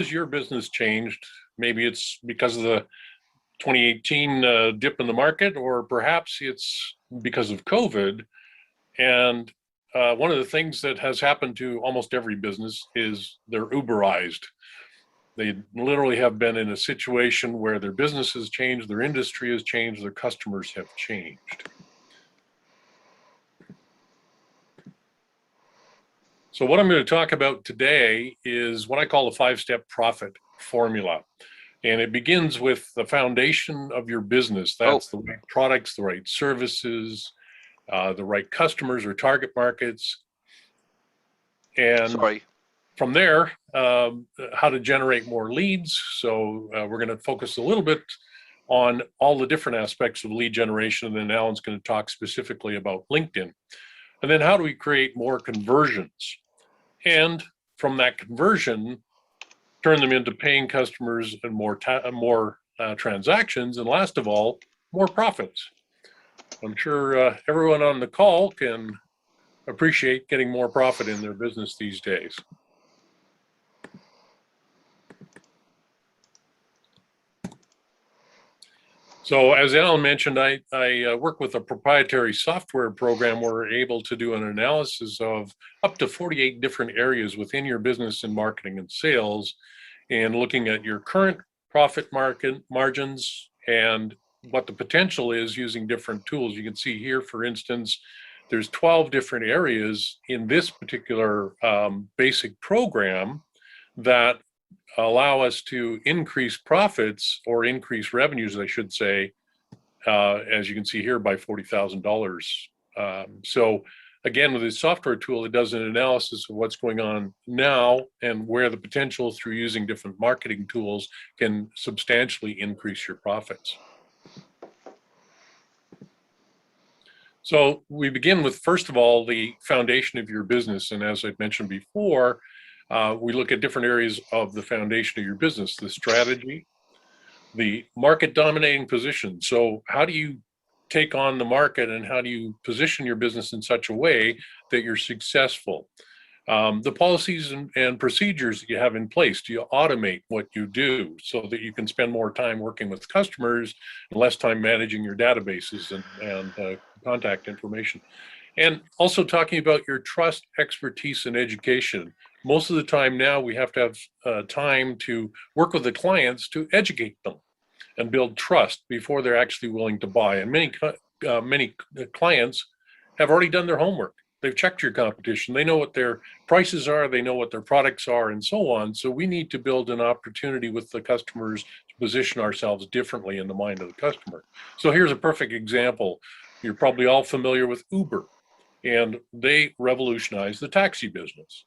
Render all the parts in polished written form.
has your business changed? Maybe it's because of the 2018 dip in the market, or perhaps it's because of COVID. And one of the things that has happened to almost every business is they're Uberized. They literally have been in a situation where their business has changed, their industry has changed, their customers have changed. So what I'm going to talk about today is what I call the 5-step profit formula. And it begins with the foundation of your business. That's the right products, the right services, the right customers or target markets. And from there, how to generate more leads. So we're going to focus a little bit on all the different aspects of lead generation. And then Alan's going to talk specifically about LinkedIn. And then how do we create more conversions? And from that conversion, turn them into paying customers and more transactions. And last of all, more profits. I'm sure everyone on the call can appreciate getting more profit in their business these days. So as Alan mentioned, I work with a proprietary software program where we're able to do an analysis of up to 48 different areas within your business in marketing and sales, and looking at your current profit margins and what the potential is using different tools. You can see here, for instance, there's 12 different areas in this particular basic program that allow us to increase profits, or increase revenues, I should say, as you can see here, by $40,000. So again, with this software tool, it does an analysis of what's going on now and where the potential through using different marketing tools can substantially increase your profits. So we begin with, first of all, the foundation of your business. And as I've mentioned before, we look at different areas of the foundation of your business: the strategy, the market dominating position. So how do you take on the market, and how do you position your business in such a way that you're successful? The policies and procedures that you have in place. Do you automate what you do so that you can spend more time working with customers and less time managing your databases and contact information? And also talking about your trust, expertise, and education. Most of the time now we have to have time to work with the clients to educate them and build trust before they're actually willing to buy. And many clients have already done their homework. They've checked your competition. They know what their prices are. They know what their products are, and so on. So we need to build an opportunity with the customers to position ourselves differently in the mind of the customer. So here's a perfect example. You're probably all familiar with Uber, and they revolutionized the taxi business.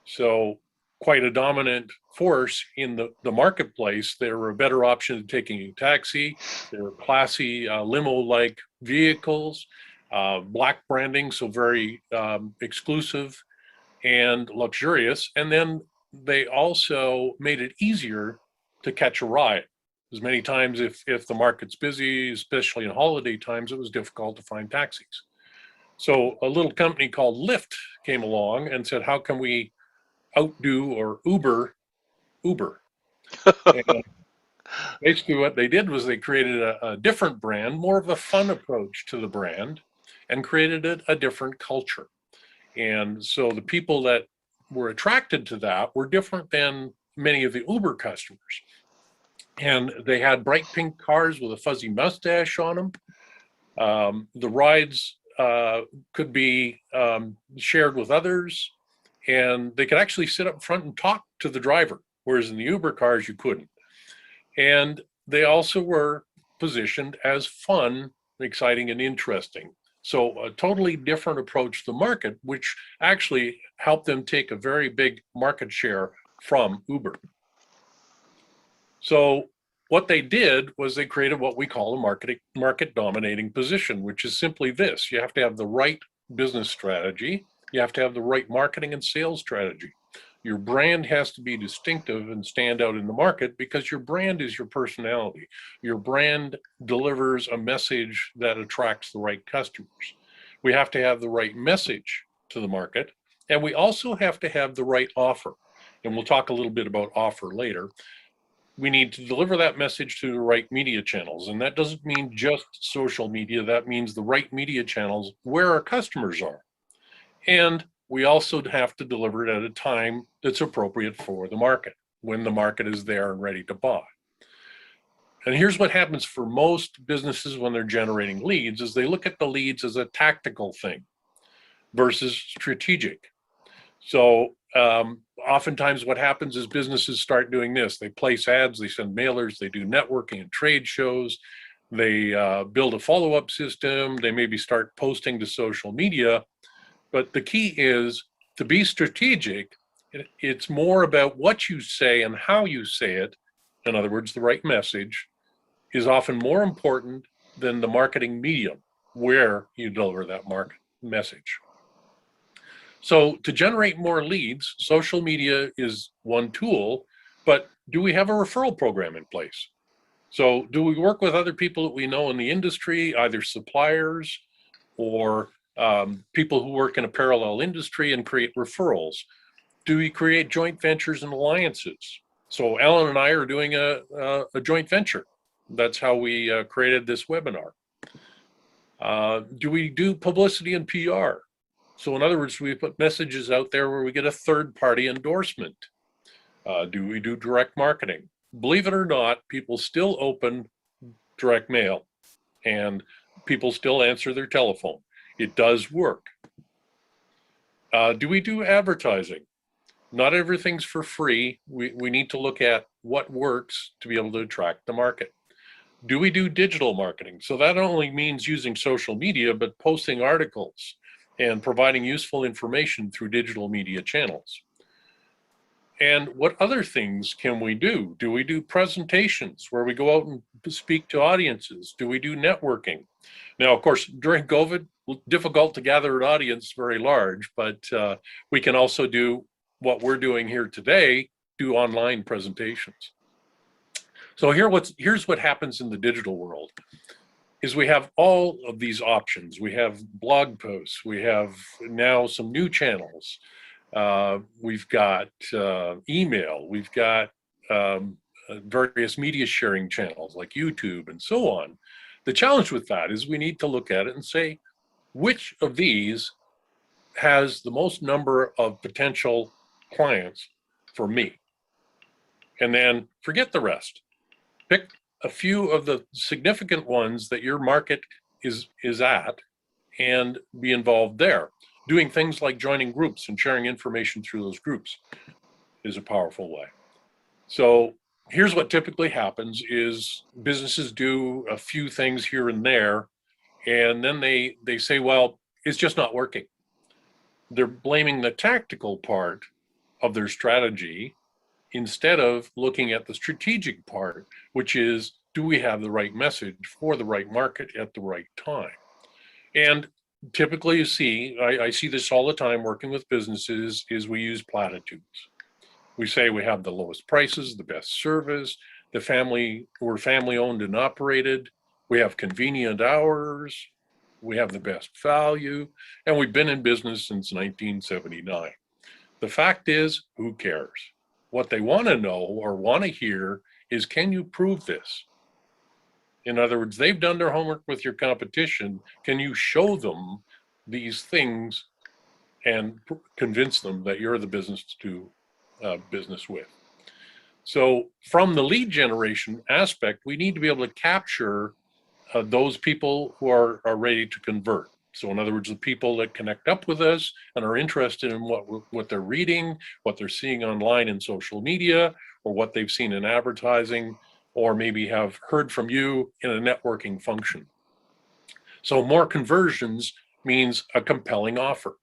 So quite a dominant force in the marketplace. They're a better option than taking a taxi. They're classy limo-like vehicles, black branding, so very exclusive and luxurious. And then they also made it easier to catch a ride. As many times, if the market's busy, especially in holiday times, it was difficult to find taxis. So a little company called Lyft came along and said, how can we outdo or Uber? And basically what they did was they created a different brand, more of a fun approach to the brand, and created a different culture. And so the people that were attracted to that were different than many of the Uber customers. And they had bright pink cars with a fuzzy mustache on them. The rides could be shared with others, and they could actually sit up front and talk to the driver, whereas in the Uber cars you couldn't. And they also were positioned as fun, exciting, and interesting. So a totally different approach to the market, which actually helped them take a very big market share from Uber. So what they did was they created what we call a market dominating position, which is simply this: you have to have the right business strategy, you have to have the right marketing and sales strategy. Your brand has to be distinctive and stand out in the market, because your brand is your personality. Your brand delivers a message that attracts the right customers. We have to have the right message to the market, and we also have to have the right offer. and we'll talk a little bit about offer later, we need to deliver that message to the right media channels. And that doesn't mean just social media. That means the right media channels where our customers are. And we also have to deliver it at a time that's appropriate for the market, when the market is there and ready to buy. And here's what happens for most businesses when they're generating leads is they look at the leads as a tactical thing versus strategic. So oftentimes what happens is businesses start doing this. They place ads, they send mailers, they do networking and trade shows, they build a follow-up system, they maybe start posting to social media. But the key is to be strategic. It's more about what you say and how you say it. In other words, the right message is often more important than the marketing medium where you deliver that market message. So to generate more leads, social media is one tool, but do we have a referral program in place? So do we work with other people that we know in the industry, either suppliers or people who work in a parallel industry, and create referrals? Do we create joint ventures and alliances? So Alan and I are doing a joint venture. That's how we created this webinar. Do we do publicity and PR? So in other words, we put messages out there where we get a third-party endorsement. Do we do direct marketing? Believe it or not, people still open direct mail and people still answer their telephone. It does work. Do we do advertising? Not everything's for free. We need to look at what works to be able to attract the market. Do we do digital marketing? So that not only means using social media, but posting articles and providing useful information through digital media channels. And what other things can we do? Do we do presentations where we go out and speak to audiences? Do we do networking? Now, of course, during COVID, difficult to gather an audience very large, but we can also do what we're doing here today, do online presentations. So here's what happens in the digital world is we have all of these options. We have blog posts, we have now some new channels, we've got email, we've got various media sharing channels like YouTube and so on. The challenge with that is we need to look at it and say, which of these has the most number of potential clients for me? And then forget the rest. Pick a few of the significant ones that your market is at and be involved there. Doing things like joining groups and sharing information through those groups is a powerful way. So here's what typically happens is businesses do a few things here and there, and then they say, well, it's just not working. They're blaming the tactical part of their strategy instead of looking at the strategic part, which is, do we have the right message for the right market at the right time? And typically you see, I see this all the time working with businesses, is we use platitudes. We say we have the lowest prices, the best service, we're family owned and operated, we have convenient hours, we have the best value, and we've been in business since 1979. The fact is, who cares? What they want to know or want to hear is, can you prove this? In other words, they've done their homework with your competition. Can you show them these things and convince them that you're the business to do business with? So from the lead generation aspect, we need to be able to capture those people who are ready to convert. So in other words, the people that connect up with us and are interested in what they're reading, what they're seeing online in social media, or what they've seen in advertising, or maybe have heard from you in a networking function. So more conversions means a compelling offer.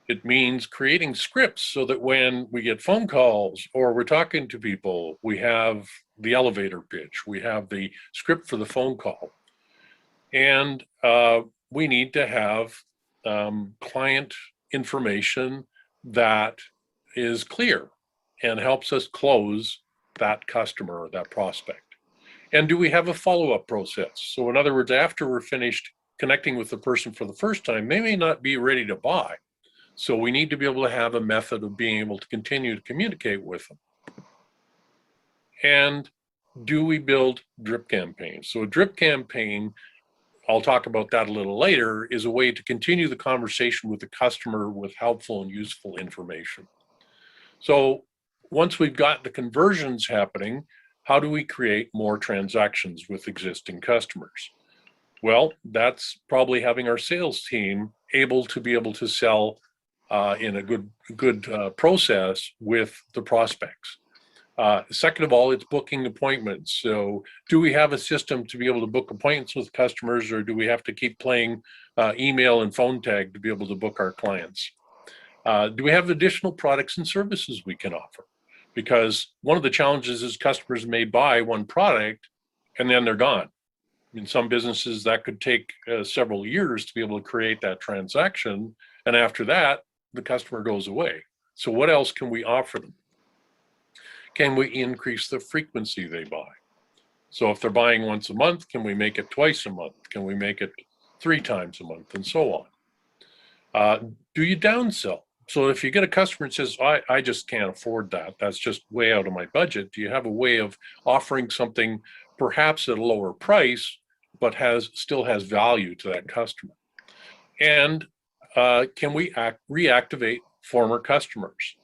It means creating scripts so that when we get phone calls or we're talking to people, we have the elevator pitch, we have the script for the phone call. And we need to have client information that is clear and helps us close that customer or that prospect. And do we have a follow-up process? So in other words, after we're finished connecting with the person for the first time, they may not be ready to buy. So we need to be able to have a method of being able to continue to communicate with them. And do we build drip campaigns? So a drip campaign, I'll talk about that a little later, is a way to continue the conversation with the customer with helpful and useful information. So once we've got the conversions happening, how do we create more transactions with existing customers? Well, that's probably having our sales team able to sell in a good process with the prospects. Second of all, it's booking appointments. So do we have a system to be able to book appointments with customers, or do we have to keep playing email and phone tag to be able to book our clients? Do we have additional products and services we can offer? Because one of the challenges is customers may buy one product and then they're gone. In some businesses, that could take several years to be able to create that transaction. And after that, the customer goes away. So what else can we offer them? Can we increase the frequency they buy? So if they're buying once a month, can we make it twice a month? Can we make it 3 times a month, and so on? Do you downsell? So if you get a customer that says, I just can't afford that, that's just way out of my budget, do you have a way of offering something perhaps at a lower price, but still has value to that customer? And can we reactivate former customers?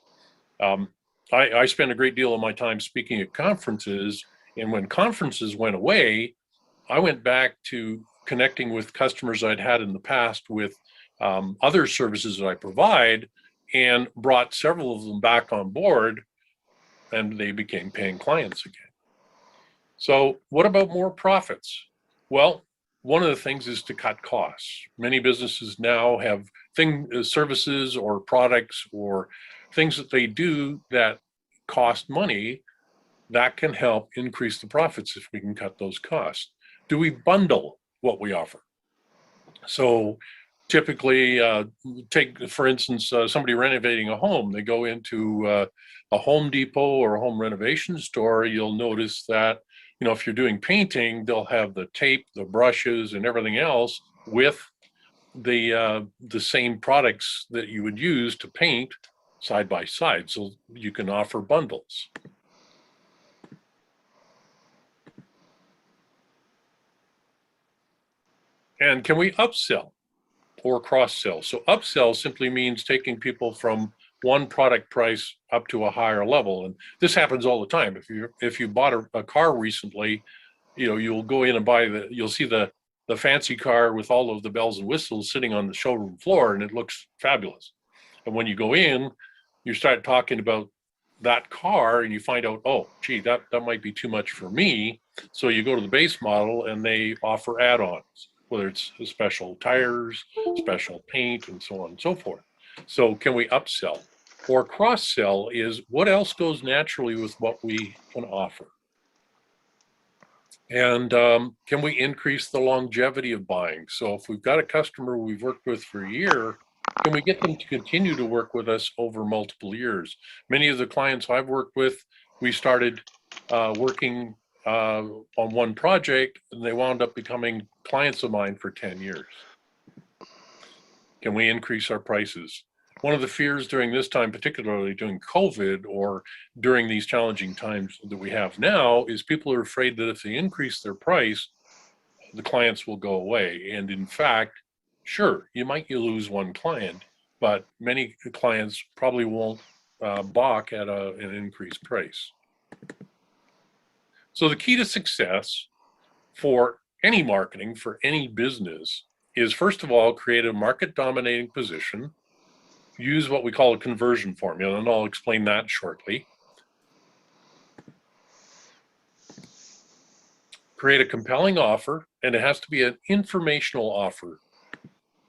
I spend a great deal of my time speaking at conferences, and when conferences went away, I went back to connecting with customers I'd had in the past with other services that I provide, and brought several of them back on board, and they became paying clients again. So what about more profits? Well, one of the things is to cut costs. Many businesses now have services or products or things that they do that cost money that can help increase the profits if we can cut those costs. Do we bundle what we offer? So typically, take, for instance, somebody renovating a home, they go into a Home Depot or a home renovation store. You'll notice that, if you're doing painting, they'll have the tape, the brushes, and everything else with the same products that you would use to paint side by side. So you can offer bundles. And can we upsell or cross-sell? So upsell simply means taking people from one product price up to a higher level. And this happens all the time. If you bought a car recently, you'll go in and you'll see the fancy car with all of the bells and whistles sitting on the showroom floor, and it looks fabulous. And when you go in, you start talking about that car and you find out, oh, gee, that might be too much for me. So you go to the base model and they offer add-ons, whether it's special tires, special paint, and so on and so forth. So can we upsell? Or cross-sell is what else goes naturally with what we can offer? And can we increase the longevity of buying? So if we've got a customer we've worked with for a year, can we get them to continue to work with us over multiple years? Many of the clients I've worked with, we started working on one project, and they wound up becoming clients of mine for 10 years. Can we increase our prices? One of the fears during this time, particularly during COVID or during these challenging times that we have now, is people are afraid that if they increase their price, the clients will go away. And in fact, sure, you lose one client, but many clients probably won't balk at an increased price. So the key to success for any marketing, for any business, is first of all, create a market dominating position, use what we call a conversion formula, and I'll explain that shortly. Create a compelling offer, and it has to be an informational offer,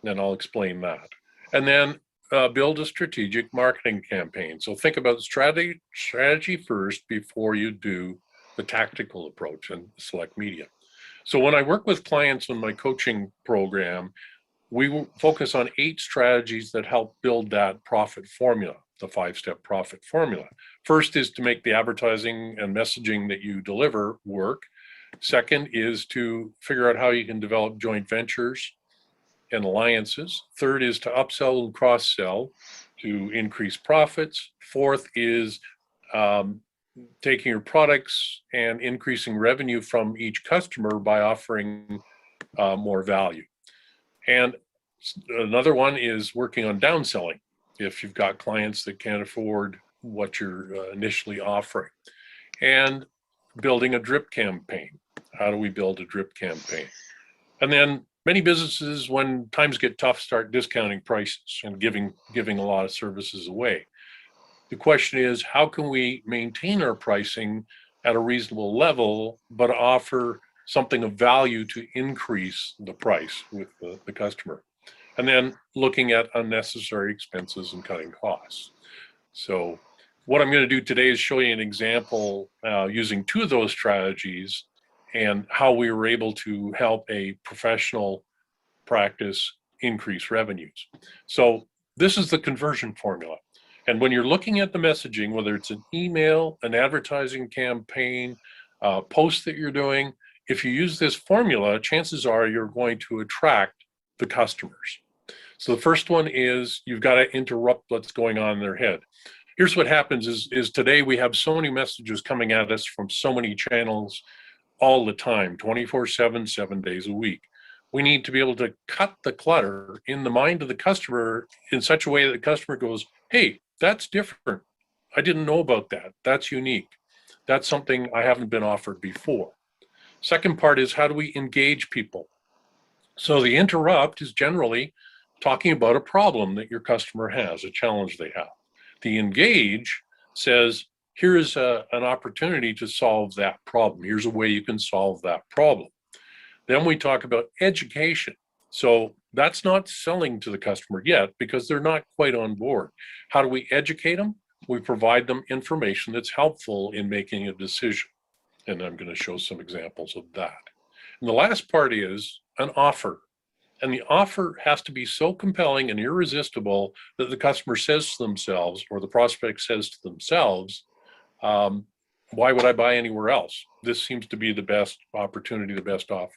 and I'll explain that. And then build a strategic marketing campaign. So think about strategy first before you do the tactical approach and select media. So when I work with clients in my coaching program, we will focus on 8 strategies that help build that profit formula, the 5-step profit formula. First is to make the advertising and messaging that you deliver work. Second is to figure out how you can develop joint ventures. and alliances. Third is to upsell and cross-sell to increase profits. Fourth is taking your products and increasing revenue from each customer by offering more value. And another one is working on downselling if you've got clients that can't afford what you're initially offering. And building a drip campaign. How do we build a drip campaign? And then many businesses, when times get tough, start discounting prices and giving a lot of services away. The question is, how can we maintain our pricing at a reasonable level, but offer something of value to increase the price with the customer? And then looking at unnecessary expenses and cutting costs. So what I'm going to do today is show you an example using two of those strategies and how we were able to help a professional practice increase revenues. So this is the conversion formula. And when you're looking at the messaging, whether it's an email, an advertising campaign, post that you're doing, if you use this formula, chances are you're going to attract the customers. So the first one is you've got to interrupt what's going on in their head. Here's what happens is today we have so many messages coming at us from so many channels all the time, 24/7, 7 days a week. We need to be able to cut the clutter in the mind of the customer in such a way that the customer goes, hey, that's different. I didn't know about that. That's unique. That's something I haven't been offered before. Second part is how do we engage people? So the interrupt is generally talking about a problem that your customer has, a challenge they have. The engage says, here's an opportunity to solve that problem. Here's a way you can solve that problem. Then we talk about education. So that's not selling to the customer yet because they're not quite on board. How do we educate them? We provide them information that's helpful in making a decision. And I'm going to show some examples of that. And the last part is an offer. And the offer has to be so compelling and irresistible that the customer says to themselves, or the prospect says to themselves, why would I buy anywhere else? This seems to be the best opportunity, the best offer.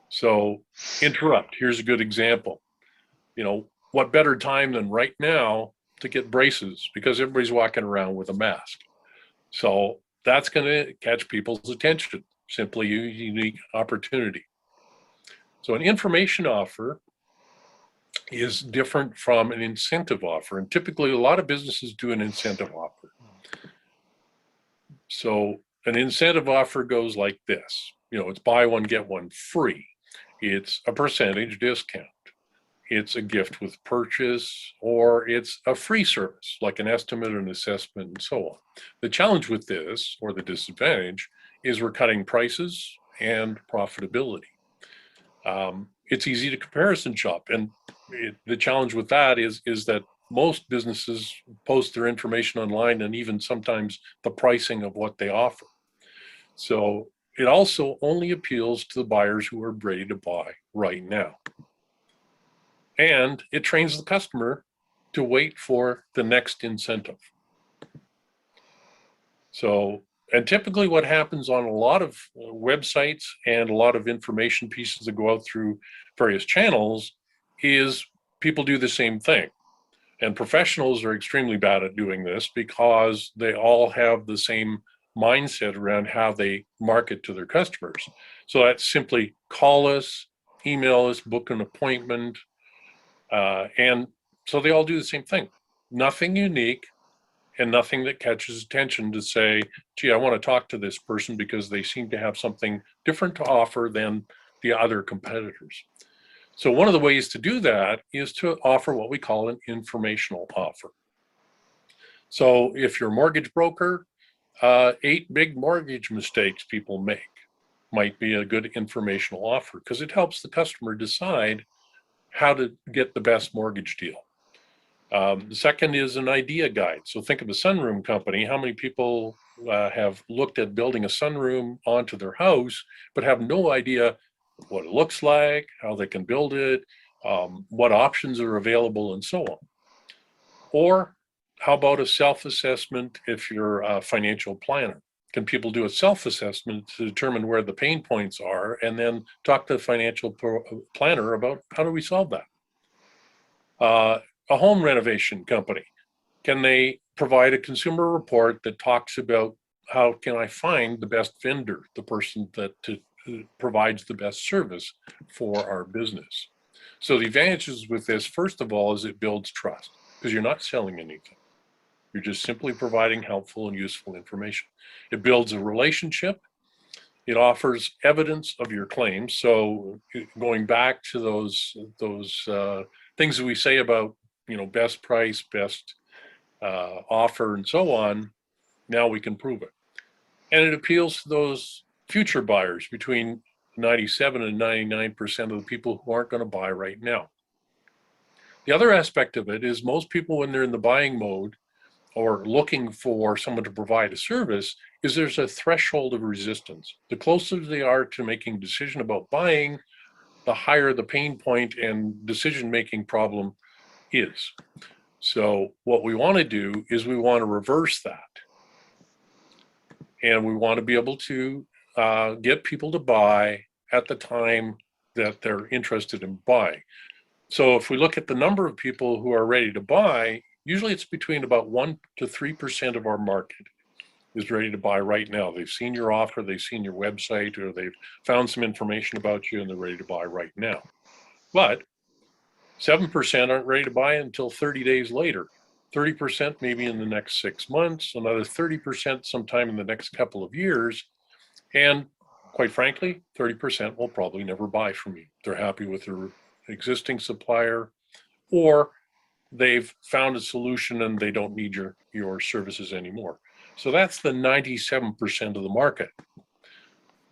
So interrupt, here's a good example. You know, what better time than right now to get braces because everybody's walking around with a mask. So that's going to catch people's attention, simply a unique opportunity. So an information offer is different from an incentive offer. And typically a lot of businesses do an incentive offer. So an incentive offer goes like this. You know, it's buy one, get one free. It's a percentage discount. It's a gift with purchase, or it's a free service, like an estimate or an assessment and so on. The challenge with this, or the disadvantage, is we're cutting prices and profitability. It's easy to comparison shop. And the challenge with that is that most businesses post their information online and even sometimes the pricing of what they offer. So it also only appeals to the buyers who are ready to buy right now. And it trains the customer to wait for the next incentive. So, and typically what happens on a lot of websites and a lot of information pieces that go out through various channels is people do the same thing. And professionals are extremely bad at doing this because they all have the same mindset around how they market to their customers. So that's simply call us, email us, book an appointment. And so they all do the same thing. Nothing unique and nothing that catches attention to say, gee, I want to talk to this person because they seem to have something different to offer than the other competitors. So one of the ways to do that is to offer what we call an informational offer. So if you're a mortgage broker, 8 big mortgage mistakes people make might be a good informational offer because it helps the customer decide how to get the best mortgage deal. The second is an idea guide. So think of a sunroom company. How many people have looked at building a sunroom onto their house, but have no idea what it looks like, how they can build it, what options are available, and so on. Or how about a self-assessment if you're a financial planner? can people do a self-assessment to determine where the pain points are and then talk to the financial planner about how do we solve that? A home renovation company, can they provide a consumer report that talks about how can I find the best vendor, the person that provides the best service for our business? So the advantages with this, first of all, is it builds trust because you're not selling anything. You're just simply providing helpful and useful information. It builds a relationship. It offers evidence of your claims. So going back to those things that we say about, best price, best offer, and so on, now we can prove it. And it appeals to those future buyers, between 97 and 99% of the people who aren't going to buy right now. The other aspect of it is most people, when they're in the buying mode or looking for someone to provide a service, is there's a threshold of resistance. The closer they are to making a decision about buying, the higher the pain point and decision-making problem is. So what we want to do is we want to reverse that. And we want to be able to get people to buy at the time that they're interested in buying. So if we look at the number of people who are ready to buy, usually it's between about 1% to 3% of our market is ready to buy right now. They've seen your offer, they've seen your website, or they've found some information about you and they're ready to buy right now. But 7% aren't ready to buy until 30 days later. 30% maybe in the next 6 months, another 30% sometime in the next couple of years. And quite frankly, 30% will probably never buy from you. They're happy with their existing supplier, or they've found a solution and they don't need your services anymore. So that's the 97% of the market.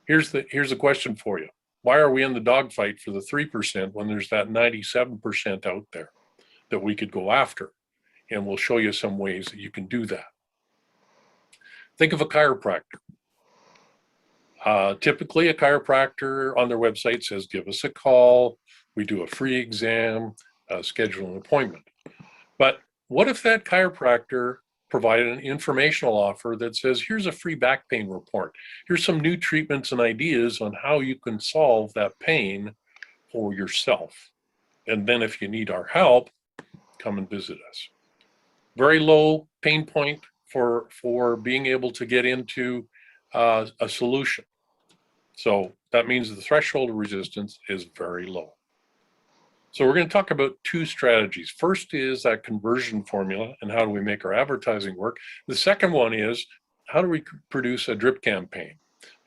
Here's the question for you. Why are we in the dogfight for the 3% when there's that 97% out there that we could go after? And we'll show you some ways that you can do that. Think of a chiropractor. Typically, a chiropractor on their website says, give us a call, we do a free exam, schedule an appointment. But what if that chiropractor provided an informational offer that says, here's a free back pain report. Here's some new treatments and ideas on how you can solve that pain for yourself. And then if you need our help, come and visit us. Very low pain point for being able to get into a solution. So that means the threshold of resistance is very low. So we're going to talk about two strategies. First is that conversion formula and how do we make our advertising work. The second one is how do we produce a drip campaign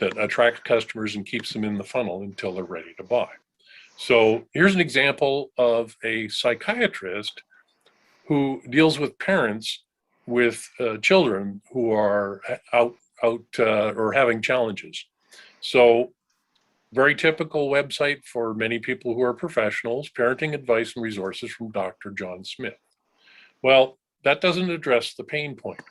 that attracts customers and keeps them in the funnel until they're ready to buy. So here's an example of a psychiatrist who deals with parents with children who are out or having challenges. So very typical website for many people who are professionals, parenting advice and resources from Dr. John Smith. Well, that doesn't address the pain point.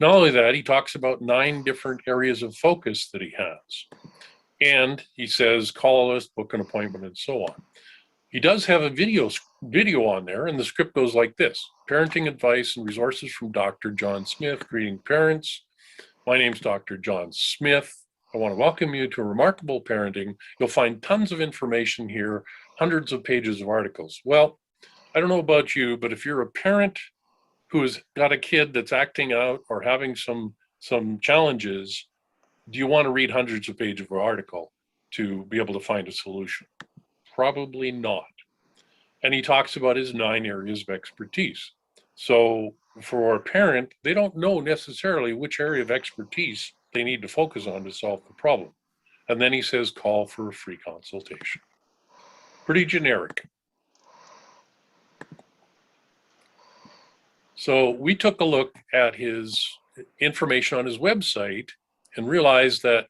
Not only that, he talks about 9 different areas of focus that he has. And he says, call us, book an appointment, and so on. He does have a video on there, and the script goes like this. Parenting advice and resources from Dr. John Smith. Greeting parents. My name's Dr. John Smith. I want to welcome you to Remarkable Parenting. You'll find tons of information here, hundreds of pages of articles. Well, I don't know about you, but if you're a parent who has got a kid that's acting out or having some challenges, do you want to read hundreds of pages of article to be able to find a solution? Probably not. And he talks about his 9 areas of expertise. So for a parent, they don't know necessarily which area of expertise they need to focus on to solve the problem. And then he says, call for a free consultation. Pretty generic. So we took a look at his information on his website and realized that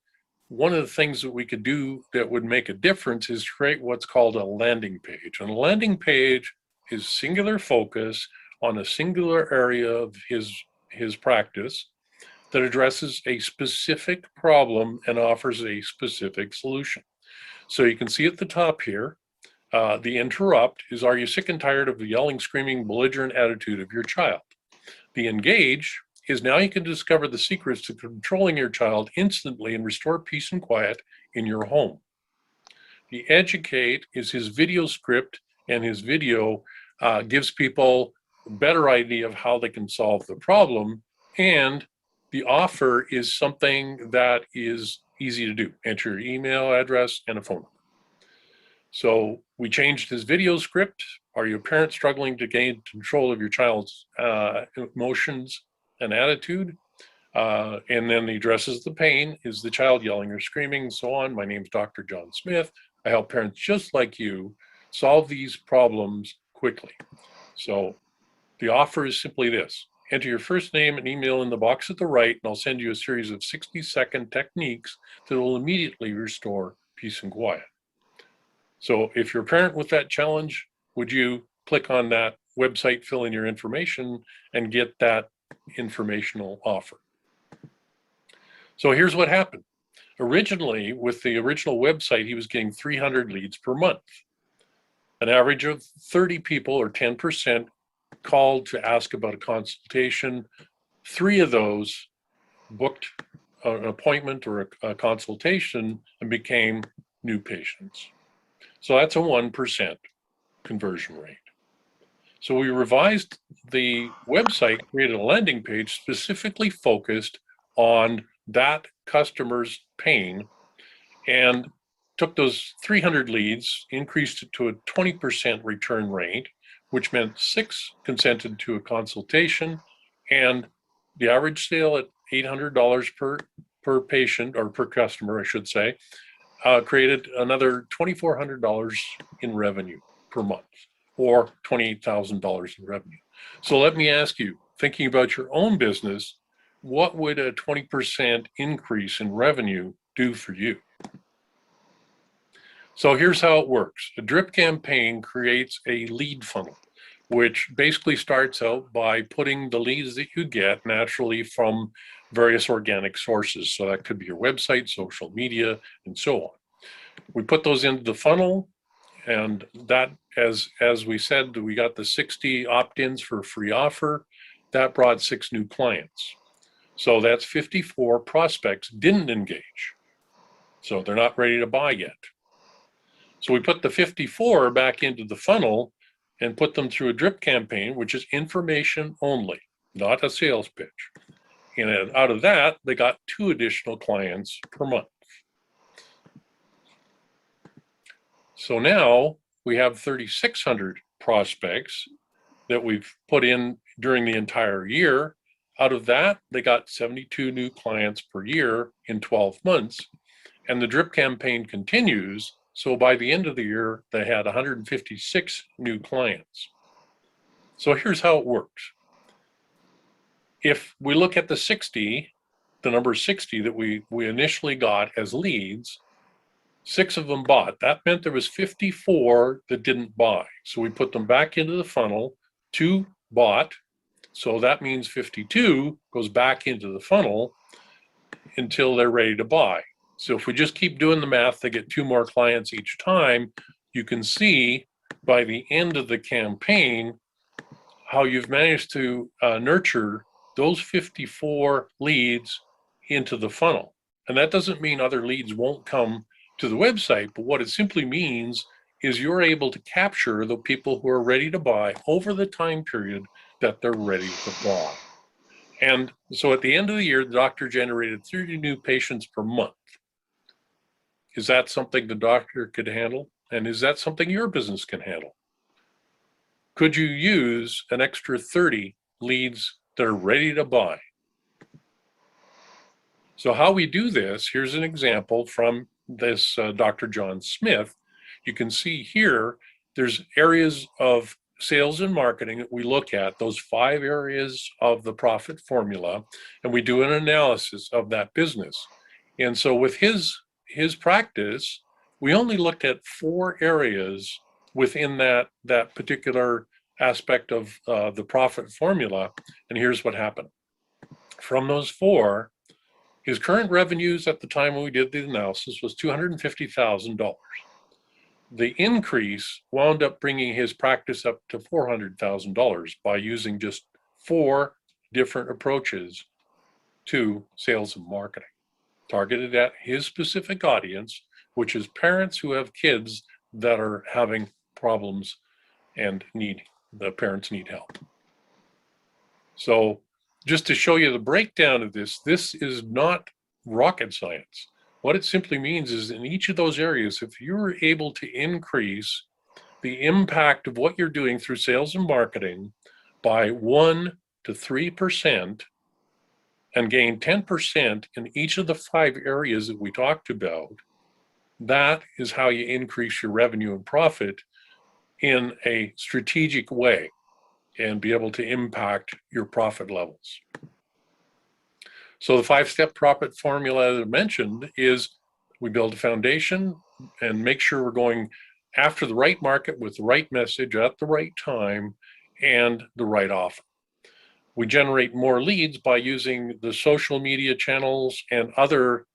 one of the things that we could do that would make a difference is create what's called a landing page. And a landing page is singular focus on a singular area of his practice that addresses a specific problem and offers a specific solution. So you can see at the top here, the interrupt is, are you sick and tired of the yelling, screaming, belligerent attitude of your child? The engage is now you can discover the secrets to controlling your child instantly and restore peace and quiet in your home. The Educate is his video script, and his video gives people a better idea of how they can solve the problem. And the offer is something that is easy to do. Enter your email address and a phone number. So we changed his video script. Are you a parent struggling to gain control of your child's emotions and attitude? And then he addresses the pain. Is the child yelling or screaming and so on? My name's Dr. John Smith. I help parents just like you solve these problems quickly. So the offer is simply this. Enter your first name and email in the box at the right, and I'll send you a series of 60-second techniques that will immediately restore peace and quiet. So if you're a parent with that challenge, would you click on that website, fill in your information, and get that informational offer? So here's what happened. Originally, with the original website, he was getting 300 leads per month. An average of 30 people, or 10%, called to ask about a consultation. 3 of those booked an appointment or a consultation and became new patients. So that's a 1% conversion rate. So we revised the website, created a landing page specifically focused on that customer's pain, and took those 300 leads, increased it to a 20% return rate, which meant 6 consented to a consultation, and the average sale at $800 per patient, or per customer, I should say, created another $2,400 in revenue per month, or $28,000 in revenue. So let me ask you, thinking about your own business, what would a 20% increase in revenue do for you? So here's how it works. A drip campaign creates a lead funnel, which basically starts out by putting the leads that you get naturally from various organic sources. So that could be your website, social media, and so on. We put those into the funnel, and that, as we said, we got the 60 opt-ins for a free offer. That brought 6 new clients. So that's 54 prospects didn't engage. So they're not ready to buy yet. So we put the 54 back into the funnel and put them through a drip campaign, which is information only, not a sales pitch. And out of that, they got 2 additional clients per month. So now we have 3,600 prospects that we've put in during the entire year. Out of that, they got 72 new clients per year in 12 months. And the drip campaign continues. So by the end of the year, they had 156 new clients. So here's how it works. If we look at the 60, the number 60 that we initially got as leads, 6 of them bought. That meant there was 54 that didn't buy. So we put them back into the funnel. 2 bought. So that means 52 goes back into the funnel until they're ready to buy. So if we just keep doing the math, they get 2 more clients each time. You can see by the end of the campaign how you've managed to nurture those 54 leads into the funnel. And that doesn't mean other leads won't come to the website, but what it simply means is you're able to capture the people who are ready to buy over the time period that they're ready to buy. And so at the end of the year, the doctor generated 30 new patients per month. Is that something the doctor could handle? And is that something your business can handle? Could you use an extra 30 leads that are ready to buy? So how we do this, here's an example from this Dr. John Smith. You can see here, there's areas of sales and marketing that we look at, those 5 areas of the profit formula, and we do an analysis of that business. And so with his practice, we only looked at 4 areas within that particular aspect of the profit formula. And here's what happened. From those 4, his current revenues at the time when we did the analysis was $250,000. The increase wound up bringing his practice up to $400,000 by using just 4 different approaches to sales and marketing, targeted at his specific audience, which is parents who have kids that are having problems and the parents need help. So just to show you the breakdown of this is not rocket science. What it simply means is in each of those areas, if you're able to increase the impact of what you're doing through sales and marketing by 1 to 3% and gain 10% in each of the 5 areas that we talked about, that is how you increase your revenue and profit in a strategic way and be able to impact your profit levels. So the 5-step profit formula that I mentioned is we build a foundation and make sure we're going after the right market with the right message at the right time and the right offer. We generate more leads by using the social media channels and other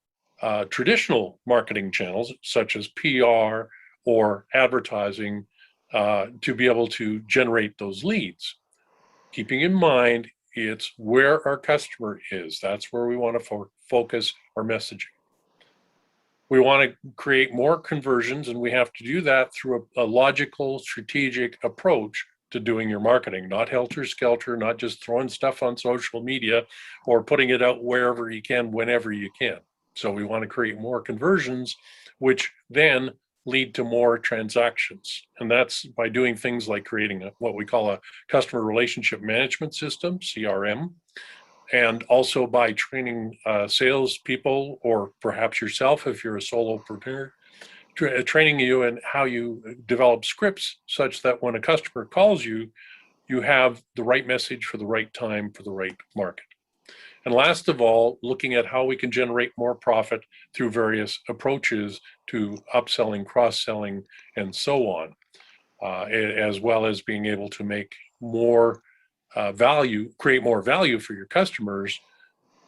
traditional marketing channels, such as PR or advertising, to be able to generate those leads. Keeping in mind, it's where our customer is. That's where we want to focus our messaging. We want to create more conversions, and we have to do that through a logical, strategic approach to doing your marketing, not helter-skelter, not just throwing stuff on social media or putting it out wherever you can, whenever you can. So we want to create more conversions, which then lead to more transactions. And that's by doing things like creating what we call a customer relationship management system, CRM, and also by training salespeople, or perhaps yourself if you're a solopreneur, training you in how you develop scripts such that when a customer calls you, you have the right message for the right time for the right market. And last of all, looking at how we can generate more profit through various approaches to upselling, cross-selling, and so on, as well as being able to make more value, create more value for your customers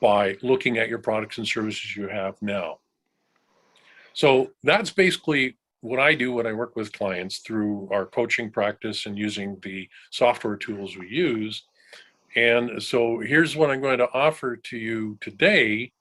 by looking at your products and services you have now. So that's basically what I do when I work with clients through our coaching practice and using the software tools we use. And so here's what I'm going to offer to you today